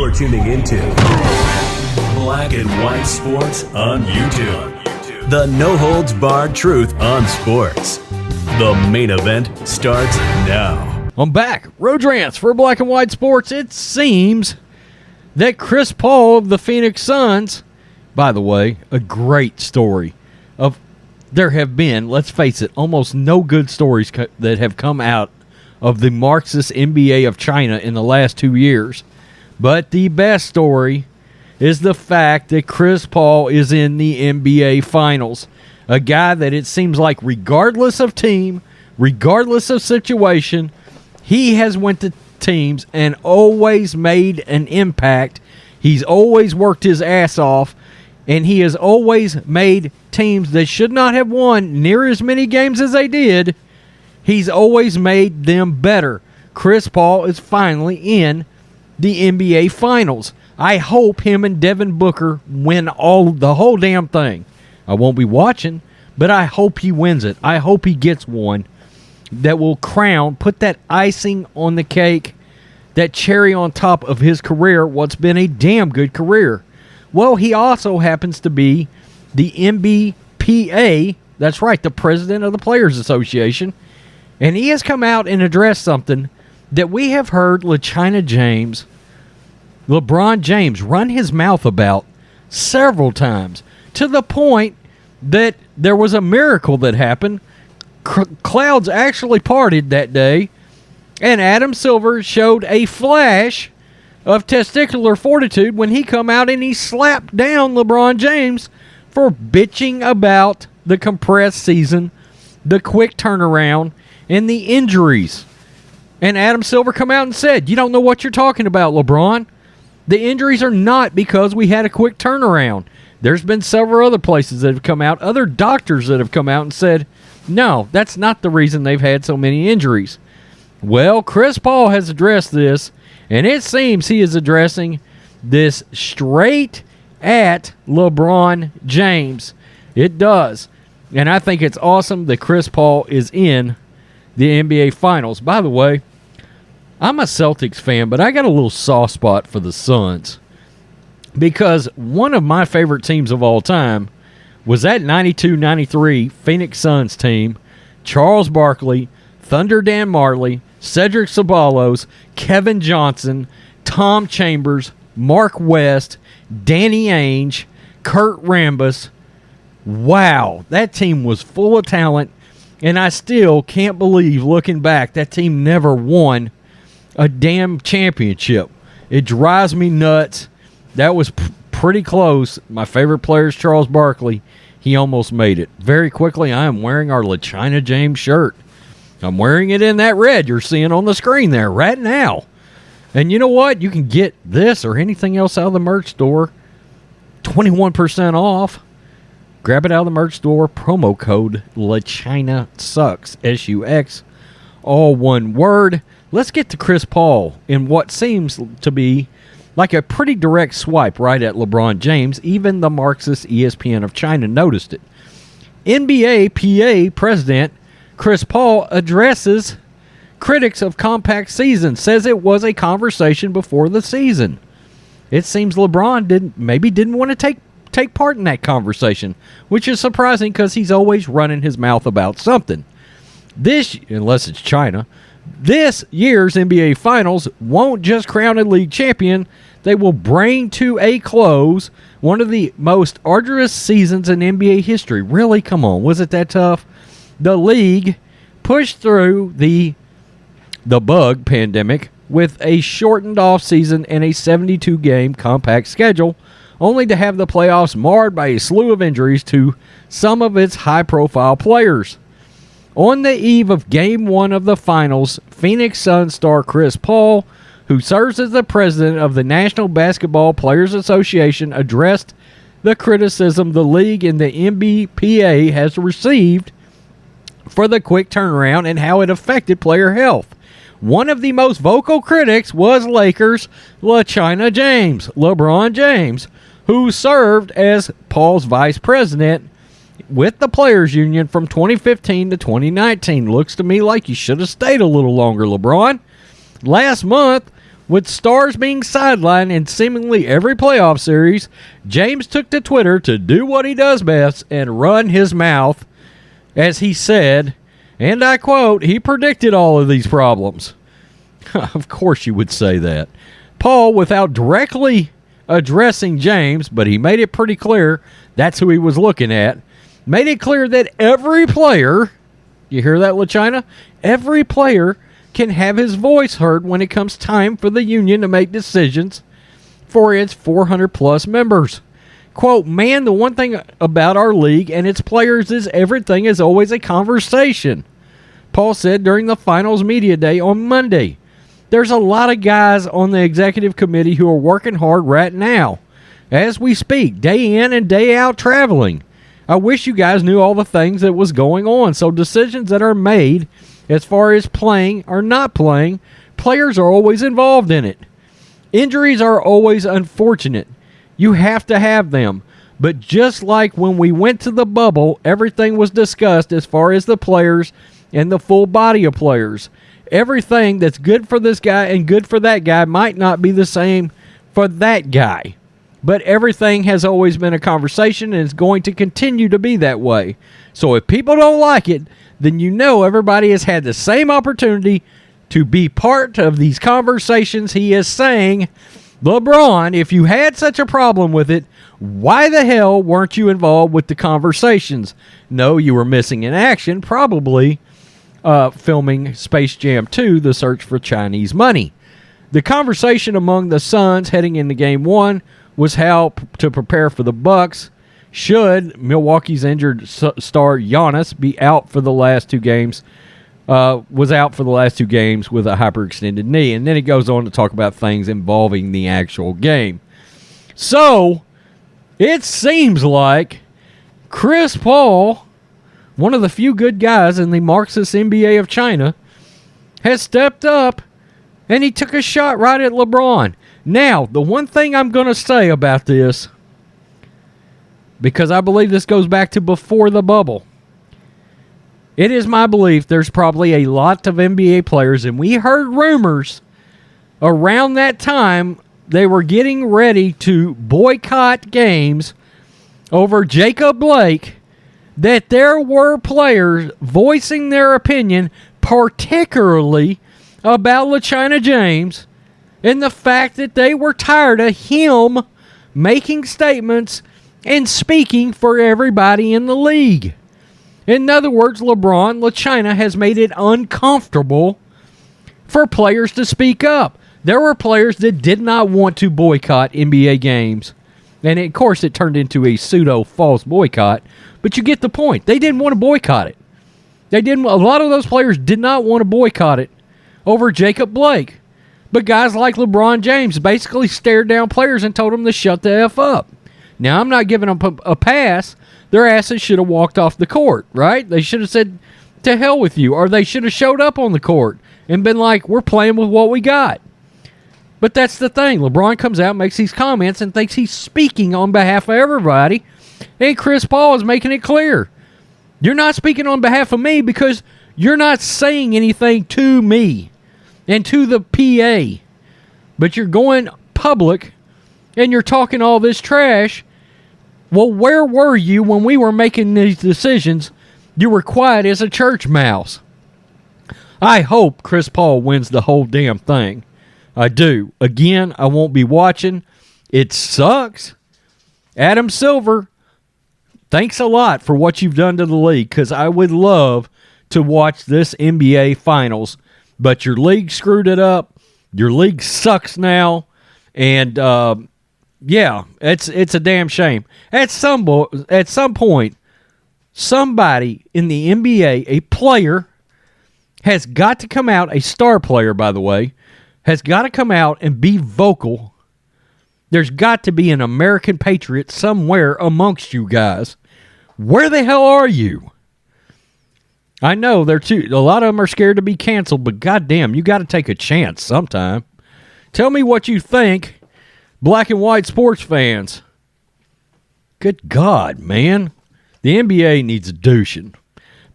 You're tuning into Black and White Sports on YouTube. The no-holds-barred truth on sports. The main event starts now. I'm back. Road Rants for Black and White Sports. It seems that Chris Paul of the Phoenix Suns, by the way, a great story of there have been, let's face it, almost no good stories that have come out of the Marxist NBA of China in the last 2 years. But the best story is the fact that Chris Paul is in the NBA Finals. A guy that it seems like regardless of team, regardless of situation, he has went to teams and always made an impact. He's always worked his ass off, and he has always made teams that should not have won near as many games as they did. He's always made them better. Chris Paul is finally in the NBA Finals. I hope him and Devin Booker win the whole damn thing. I won't be watching, but I hope he wins it. I hope he gets one that will put that icing on the cake, that cherry on top of his career, what's been a damn good career. Well, he also happens to be the NBPA, that's right, the president of the Players Association, and he has come out and addressed something that we have heard LeBron James run his mouth about several times, to the point that there was a miracle that happened. Clouds actually parted that day, and Adam Silver showed a flash of testicular fortitude when he come out and he slapped down LeBron James for bitching about the compressed season, the quick turnaround, and the injuries. And Adam Silver come out and said, "You don't know what you're talking about, LeBron. The injuries are not because we had a quick turnaround." There's been several other places that have come out, other doctors that have come out and said, no, that's not the reason they've had so many injuries. Well, Chris Paul has addressed this, and it seems he is addressing this straight at LeBron James. It does. And I think it's awesome that Chris Paul is in the NBA Finals. By the way, I'm a Celtics fan, but I got a little soft spot for the Suns, because one of my favorite teams of all time was that 92-93 Phoenix Suns team. Charles Barkley, Thunder Dan Marley, Cedric Ceballos, Kevin Johnson, Tom Chambers, Mark West, Danny Ainge, Kurt Rambis. Wow, that team was full of talent, and I still can't believe, looking back, that team never won a damn championship. It drives me nuts. That was pretty close. My favorite player is Charles Barkley. He almost made it. Very quickly, I am wearing our LeBron James shirt. I'm wearing it in that red you're seeing on the screen there right now. And you know what? You can get this or anything else out of the merch store 21% off. Grab it out of the merch store. Promo code LeChinaSucks, S-U-X, all one word. Let's get to Chris Paul in what seems to be like a pretty direct swipe right at LeBron James. Even the Marxist ESPN of China noticed it. NBA PA President Chris Paul addresses critics of compact season, says it was a conversation before the season. It seems LeBron didn't want to take part in that conversation, which is surprising because he's always running his mouth about something. Unless it's China, this year's NBA Finals won't just crown a league champion. They will bring to a close one of the most arduous seasons in NBA history. Really? Come on. Was it that tough? The league pushed through the bug pandemic with a shortened offseason and a 72-game compact schedule, only to have the playoffs marred by a slew of injuries to some of its high-profile players. On the eve of Game 1 of the Finals, Phoenix Suns star Chris Paul, who serves as the president of the National Basketball Players Association, addressed the criticism the league and the NBPA has received for the quick turnaround and how it affected player health. One of the most vocal critics was Lakers' LeBron James, who served as Paul's vice president with the Players Union from 2015 to 2019. Looks to me like you should have stayed a little longer, LeBron. Last month, With stars being sidelined in seemingly every playoff series, James took to Twitter to do what he does best and run his mouth, as he said, and I quote, he predicted all of these problems. Of course you would say that. Paul, without directly addressing James, but he made it pretty clear that's who he was looking at, made it clear that every player, you hear that, LaChina? Every player can have his voice heard when it comes time for the union to make decisions for its 400-plus members. Quote, man, the one thing about our league and its players is everything is always a conversation, Paul said during the finals media day on Monday. There's a lot of guys on the executive committee who are working hard right now, as we speak, day in and day out traveling. I wish you guys knew all the things that was going on. So decisions that are made as far as playing or not playing, players are always involved in it. Injuries are always unfortunate. You have to have them. But just like when we went to the bubble, everything was discussed as far as the players and the full body of players. Everything that's good for this guy and good for that guy might not be the same for that guy. But everything has always been a conversation and is going to continue to be that way. So if people don't like it, then you know everybody has had the same opportunity to be part of these conversations. He is saying, LeBron, if you had such a problem with it, why the hell weren't you involved with the conversations? No, you were missing in action, probably filming Space Jam 2, The Search for Chinese Money. The conversation among the Suns heading into Game 1 was how to prepare for the Bucks. Should Milwaukee's injured star Giannis be out for the last two games, was out for the last two games with a hyperextended knee. And then he goes on to talk about things involving the actual game. So, it seems like Chris Paul, one of the few good guys in the Marxist NBA of China, has stepped up and he took a shot right at LeBron. Now, the one thing I'm going to say about this, because I believe this goes back to before the bubble, it is my belief there's probably a lot of NBA players, and we heard rumors around that time they were getting ready to boycott games over Jacob Blake, that there were players voicing their opinion, particularly about LaChina James, and the fact that they were tired of him making statements and speaking for everybody in the league. In other words, LaChina has made it uncomfortable for players to speak up. There were players that did not want to boycott NBA games. And, of course, it turned into a pseudo-false boycott. But you get the point. They didn't want to boycott it. A lot of those players did not want to boycott it over Jacob Blake. But guys like LeBron James basically stared down players and told them to shut the F up. Now, I'm not giving them a pass. Their asses should have walked off the court, right? They should have said, to hell with you. Or they should have showed up on the court and been like, we're playing with what we got. But that's the thing. LeBron comes out, makes these comments, and thinks he's speaking on behalf of everybody. And Chris Paul is making it clear. You're not speaking on behalf of me because you're not saying anything to me and to the PA. But you're going public and you're talking all this trash. Well, where were you when we were making these decisions? You were quiet as a church mouse. I hope Chris Paul wins the whole damn thing. I do. Again, I won't be watching. It sucks. Adam Silver, thanks a lot for what you've done to the league, because I would love to watch this NBA Finals. But your league screwed it up. Your league sucks now. And, yeah, it's a damn shame. At some point, somebody in the NBA, a player, has got to come out, a star player, by the way, has got to come out and be vocal. There's got to be an American patriot somewhere amongst you guys. Where the hell are you? I know a lot of them are scared to be canceled, but goddamn, you got to take a chance sometime. Tell me what you think, black and white sports fans. Good God, man. The NBA needs a douching.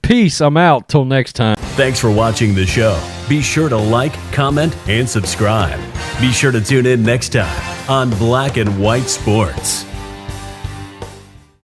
Peace, I'm out. Till next time. Thanks for watching the show. Be sure to like, comment, and subscribe. Be sure to tune in next time on Black and White Sports.